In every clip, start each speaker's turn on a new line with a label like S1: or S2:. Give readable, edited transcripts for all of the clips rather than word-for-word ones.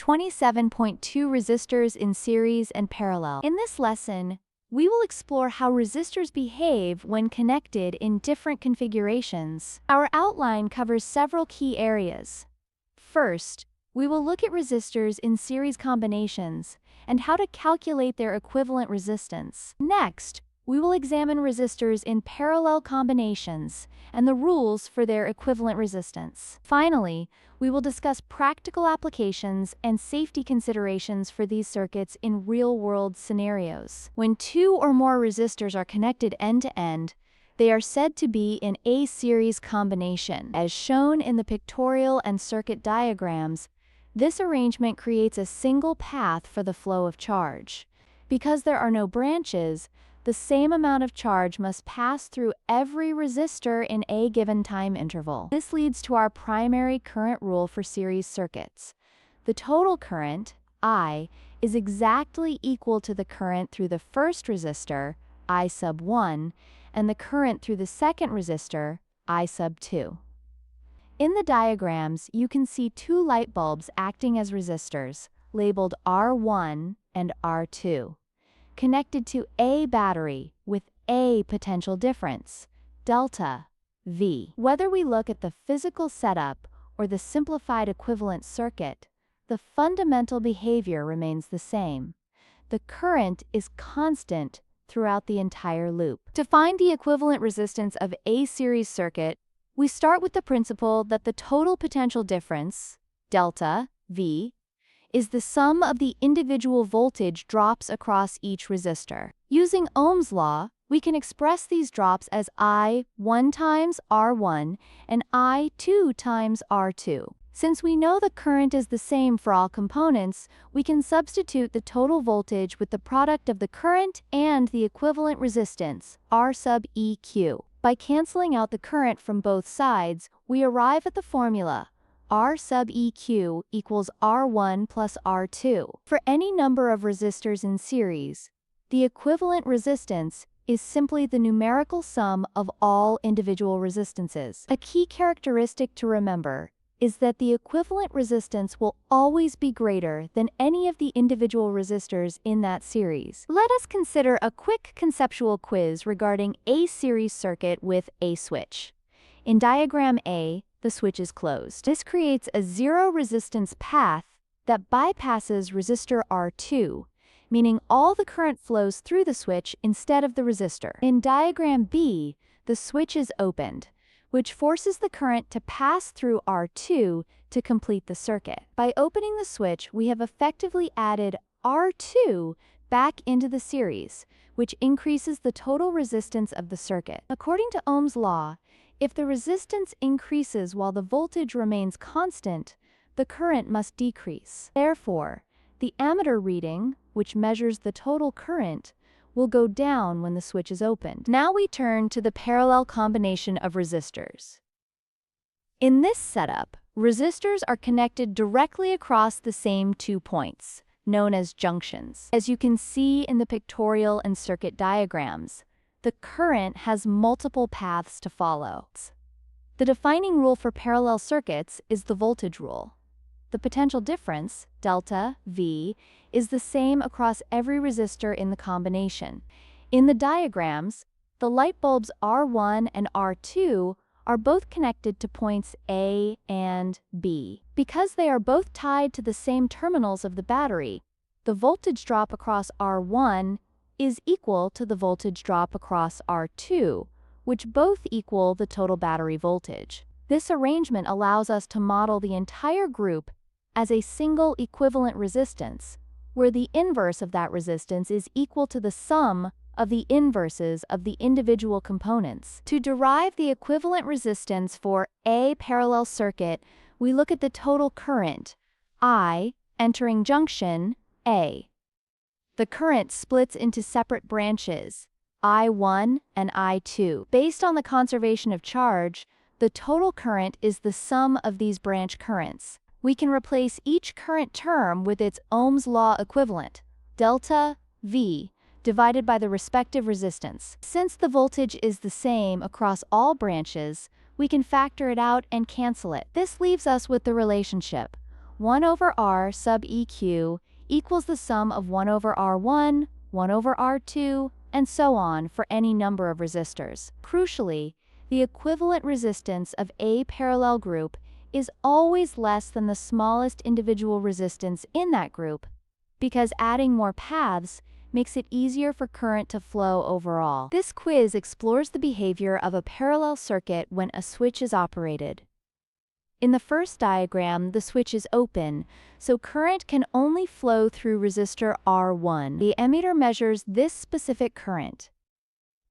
S1: 27.2 Resistors in series and parallel. In this lesson, we will explore how resistors behave when connected in different configurations. Our outline covers several key areas. First, we will look at resistors in series combinations and how to calculate their equivalent resistance. Next, we will examine resistors in parallel combinations and the rules for their equivalent resistance. Finally, we will discuss practical applications and safety considerations for these circuits in real-world scenarios. When two or more resistors are connected end-to-end, they are said to be in a series combination. As shown in the pictorial and circuit diagrams, this arrangement creates a single path for the flow of charge. Because there are no branches, the same amount of charge must pass through every resistor in a given time interval. This leads to our primary current rule for series circuits. The total current, I, is exactly equal to the current through the first resistor, I sub 1, and the current through the second resistor, I sub 2. In the diagrams, you can see two light bulbs acting as resistors, labeled R1 and R2. Connected to a battery with a potential difference, delta V. Whether we look at the physical setup or the simplified equivalent circuit, the fundamental behavior remains the same. The current is constant throughout the entire loop. To find the equivalent resistance of a series circuit, we start with the principle that the total potential difference, delta V, is the sum of the individual voltage drops across each resistor. Using Ohm's law, we can express these drops as I1 times R1 and I2 times R2. Since we know the current is the same for all components, we can substitute the total voltage with the product of the current and the equivalent resistance, R sub EQ. By canceling out the current from both sides, we arrive at the formula R sub EQ equals R1 plus R2. For any number of resistors in series, the equivalent resistance is simply the numerical sum of all individual resistances. A key characteristic to remember is that the equivalent resistance will always be greater than any of the individual resistors in that series. Let us consider a quick conceptual quiz regarding a series circuit with a switch. In diagram A, the switch is closed. This creates a zero resistance path that bypasses resistor R2, meaning all the current flows through the switch instead of the resistor. In diagram B, the switch is opened, which forces the current to pass through R2 to complete the circuit. By opening the switch, we have effectively added R2 back into the series, which increases the total resistance of the circuit. According to Ohm's law, if the resistance increases while the voltage remains constant, the current must decrease. Therefore, the ammeter reading, which measures the total current, will go down when the switch is opened. Now we turn to the parallel combination of resistors. In this setup, resistors are connected directly across the same 2 points, known as junctions. As you can see in the pictorial and circuit diagrams, the current has multiple paths to follow. The defining rule for parallel circuits is the voltage rule. The potential difference, delta V, is the same across every resistor in the combination. In the diagrams, the light bulbs R1 and R2 are both connected to points A and B. Because they are both tied to the same terminals of the battery, the voltage drop across R1 is equal to the voltage drop across R2, which both equal the total battery voltage. This arrangement allows us to model the entire group as a single equivalent resistance, where the inverse of that resistance is equal to the sum of the inverses of the individual components. To derive the equivalent resistance for a parallel circuit, we look at the total current, I, entering junction A. The current splits into separate branches, I1 and I2. Based on the conservation of charge, the total current is the sum of these branch currents. We can replace each current term with its Ohm's law equivalent, delta V, divided by the respective resistance. Since the voltage is the same across all branches, we can factor it out and cancel it. This leaves us with the relationship 1 over R sub EQ equals the sum of 1 over R1, 1 over R2, and so on for any number of resistors. Crucially, the equivalent resistance of a parallel group is always less than the smallest individual resistance in that group, because adding more paths makes it easier for current to flow overall. This quiz explores the behavior of a parallel circuit when a switch is operated. In the first diagram, the switch is open, so current can only flow through resistor R1. The ammeter measures this specific current.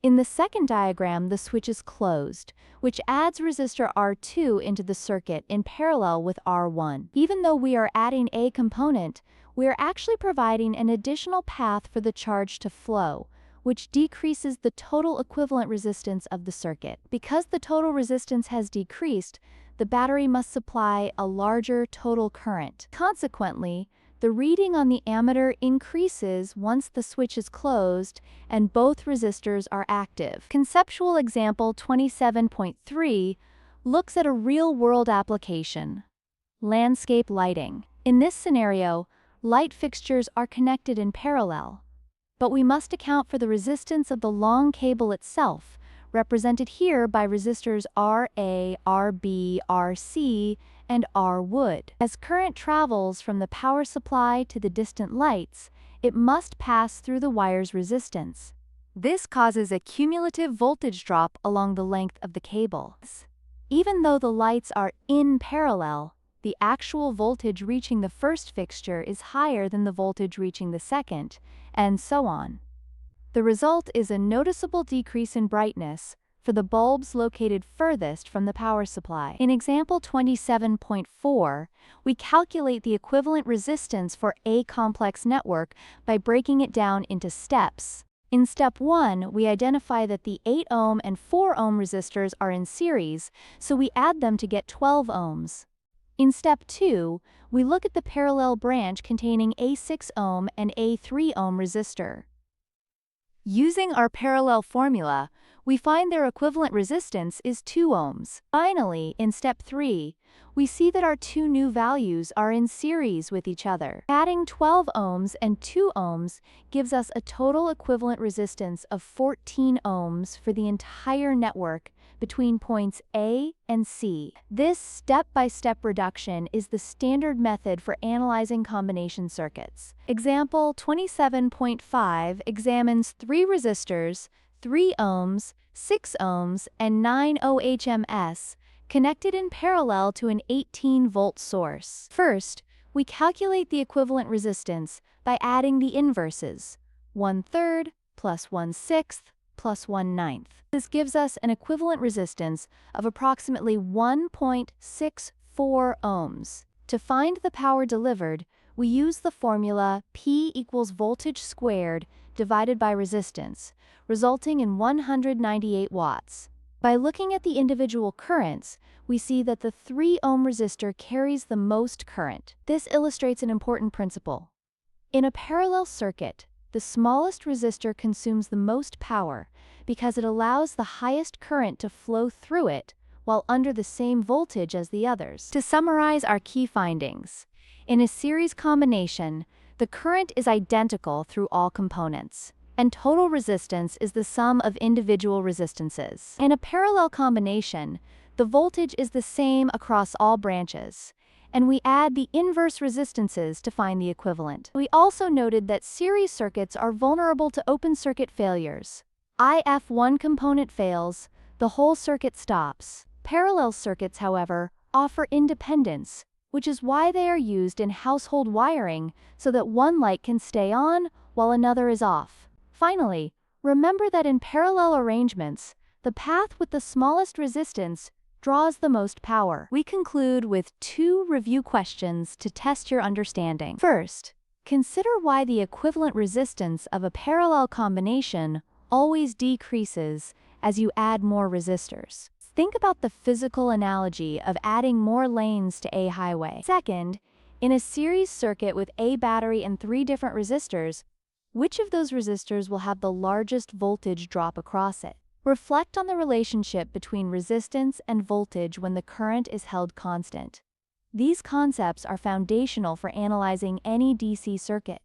S1: In the second diagram, the switch is closed, which adds resistor R2 into the circuit in parallel with R1. Even though we are adding a component, we are actually providing an additional path for the charge to flow, which decreases the total equivalent resistance of the circuit. Because the total resistance has decreased, the battery must supply a larger total current. Consequently, the reading on the ammeter increases once the switch is closed and both resistors are active. Conceptual example 27.3 looks at a real-world application: landscape lighting. In this scenario, light fixtures are connected in parallel, but we must account for the resistance of the long cable itself, represented here by resistors RA, RB, RC, and R wood. As current travels from the power supply to the distant lights, it must pass through the wire's resistance. This causes a cumulative voltage drop along the length of the cable. Even though the lights are in parallel, the actual voltage reaching the first fixture is higher than the voltage reaching the second, and so on. The result is a noticeable decrease in brightness for the bulbs located furthest from the power supply. In example 27.4, we calculate the equivalent resistance for a complex network by breaking it down into steps. In step 1, we identify that the 8 ohm and 4 ohm resistors are in series, so we add them to get 12 ohms. In step 2, we look at the parallel branch containing a 6 ohm and a 3 ohm resistor. Using our parallel formula, we find their equivalent resistance is 2 ohms. Finally, in step 3, we see that our two new values are in series with each other. Adding 12 ohms and 2 ohms gives us a total equivalent resistance of 14 ohms for the entire network between points A and C. This step-by-step reduction is the standard method for analyzing combination circuits. Example 27.5 examines 3 resistors, 3 ohms, 6 ohms, and 9 ohms, connected in parallel to an 18-volt source. First, we calculate the equivalent resistance by adding the inverses, 1/3 plus 1/6 plus 1/9. This gives us an equivalent resistance of approximately 1.64 ohms. To find the power delivered, we use the formula P equals voltage squared divided by resistance, resulting in 198 watts. By looking at the individual currents, we see that the 3 ohm resistor carries the most current. This illustrates an important principle. In a parallel circuit, the smallest resistor consumes the most power because it allows the highest current to flow through it while under the same voltage as the others. To summarize our key findings, in a series combination, the current is identical through all components, and total resistance is the sum of individual resistances. In a parallel combination, the voltage is the same across all branches, and we add the inverse resistances to find the equivalent. We also noted that series circuits are vulnerable to open circuit failures. If one component fails, the whole circuit stops. Parallel circuits, however, offer independence, which is why they are used in household wiring so that one light can stay on while another is off. Finally, remember that in parallel arrangements, the path with the smallest resistance draws the most power. We conclude with 2 review questions to test your understanding. First, consider why the equivalent resistance of a parallel combination always decreases as you add more resistors. Think about the physical analogy of adding more lanes to a highway. Second, in a series circuit with a battery and 3 different resistors, which of those resistors will have the largest voltage drop across it? Reflect on the relationship between resistance and voltage when the current is held constant. These concepts are foundational for analyzing any DC circuit.